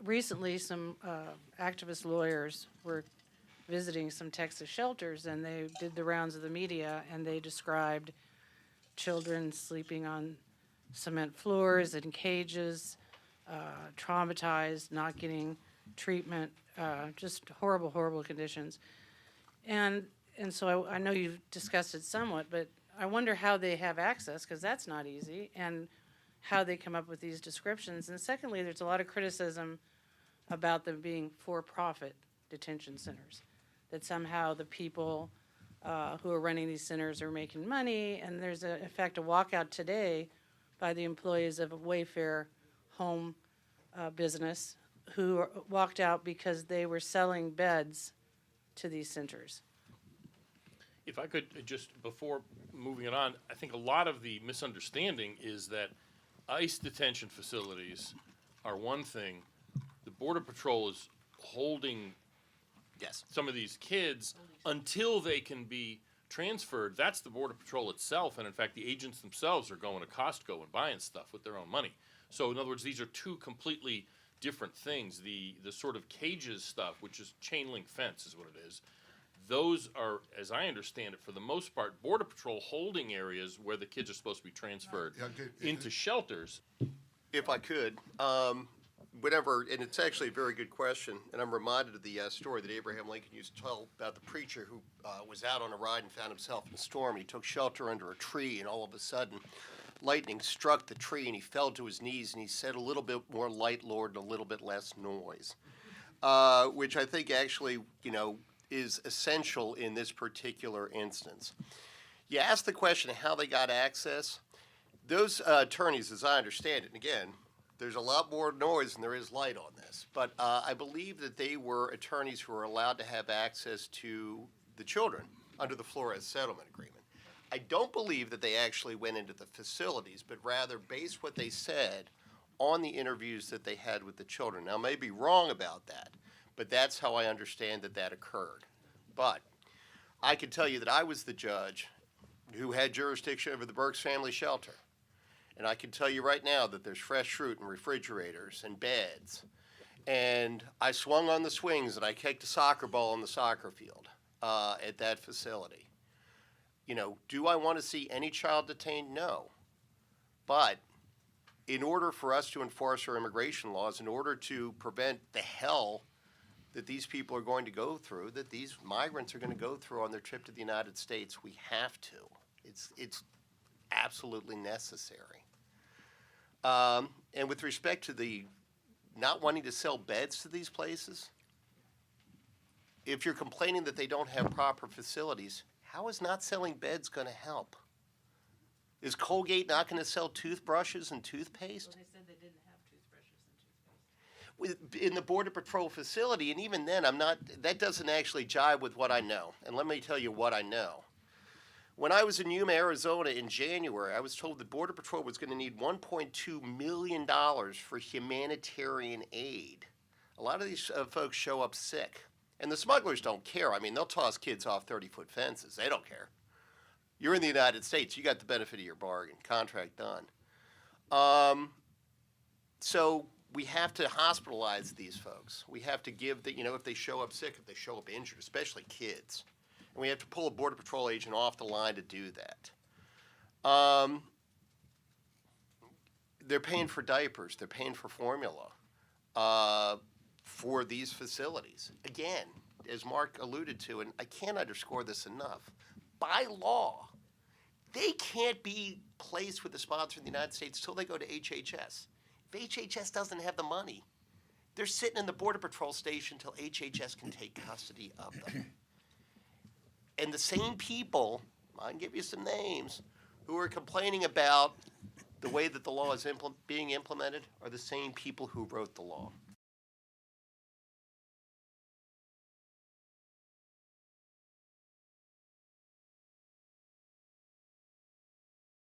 recently some activist lawyers were visiting some Texas shelters, and they did the rounds of the media, and they described children sleeping on cement floors and cages, traumatized, not getting treatment, just horrible, horrible conditions. And so I know you've discussed it somewhat, but I wonder how they have access, because that's not easy, and how they come up with these descriptions. And secondly, there's a lot of criticism about them being for-profit detention centers, that somehow the people who are running these centers are making money. And there's, in fact, a walkout today by the employees of a Wayfair home business who walked out because they were selling beds to these centers. If I could just, before moving it on, I think a lot of the misunderstanding is that ICE detention facilities are one thing. The Border Patrol is holding some of these kids until they can be transferred. That's the Border Patrol itself, and in fact, the agents themselves are going to Costco and buying stuff with their own money. So in other words, these are two completely different things. The sort of cages stuff, which is chain link fence is what it is, those are, as I understand it, for the most part, Border Patrol holding areas where the kids are supposed to be transferred into shelters. If I could, whatever, and it's actually a very good question, and I'm reminded of the story that Abraham Lincoln used to tell about the preacher who was out on a ride and found himself in a storm, and he took shelter under a tree, and all of a sudden, lightning struck the tree, and he fell to his knees, and he said, "A little bit more light, Lord, and a little bit less noise," which I think actually, is essential in this particular instance. You asked the question of how they got access. Those attorneys, as I understand it, and again, there's a lot more noise than there is light on this, but I believe that they were attorneys who were allowed to have access to the children under the Flores Settlement Agreement. I don't believe that they actually went into the facilities, but rather based what they said on the interviews that they had with the children. Now, I may be wrong about that, but that's how I understand that occurred. But I can tell you that I was the judge who had jurisdiction over the Burks Family Shelter. And I can tell you right now that there's fresh fruit and refrigerators and beds. And I swung on the swings and I kicked a soccer ball on the soccer field at that facility. Do I want to see any child detained? No. But in order for us to enforce our immigration laws, in order to prevent the hell that these people are going to go through, that these migrants are going to go through on their trip to the United States, we have to. It's absolutely necessary. And with respect to the not wanting to sell beds to these places, if you're complaining that they don't have proper facilities, how is not selling beds going to help? Is Colgate not going to sell toothbrushes and toothpaste? Well, they said they didn't have toothbrushes and toothpaste. In the Border Patrol facility, and even then, that doesn't actually jive with what I know. And let me tell you what I know. When I was in Yuma, Arizona in January, I was told the Border Patrol was going to need $1.2 million for humanitarian aid. A lot of these folks show up sick. And the smugglers don't care. I mean, they'll toss kids off 30-foot fences. They don't care. You're in the United States. You got the benefit of your bargain. Contract done. So we have to hospitalize these folks. We have to give if they show up sick, if they show up injured, especially kids. And we have to pull a Border Patrol agent off the line to do that. They're paying for diapers. They're paying for formula for these facilities. Again, as Mark alluded to, and I can't underscore this enough, by law, they can't be placed with the sponsor in the United States until they go to HHS. If HHS doesn't have the money, they're sitting in the Border Patrol station until HHS can take custody of them. And the same people, I can give you some names, who are complaining about the way that the law is being implemented are the same people who wrote the law.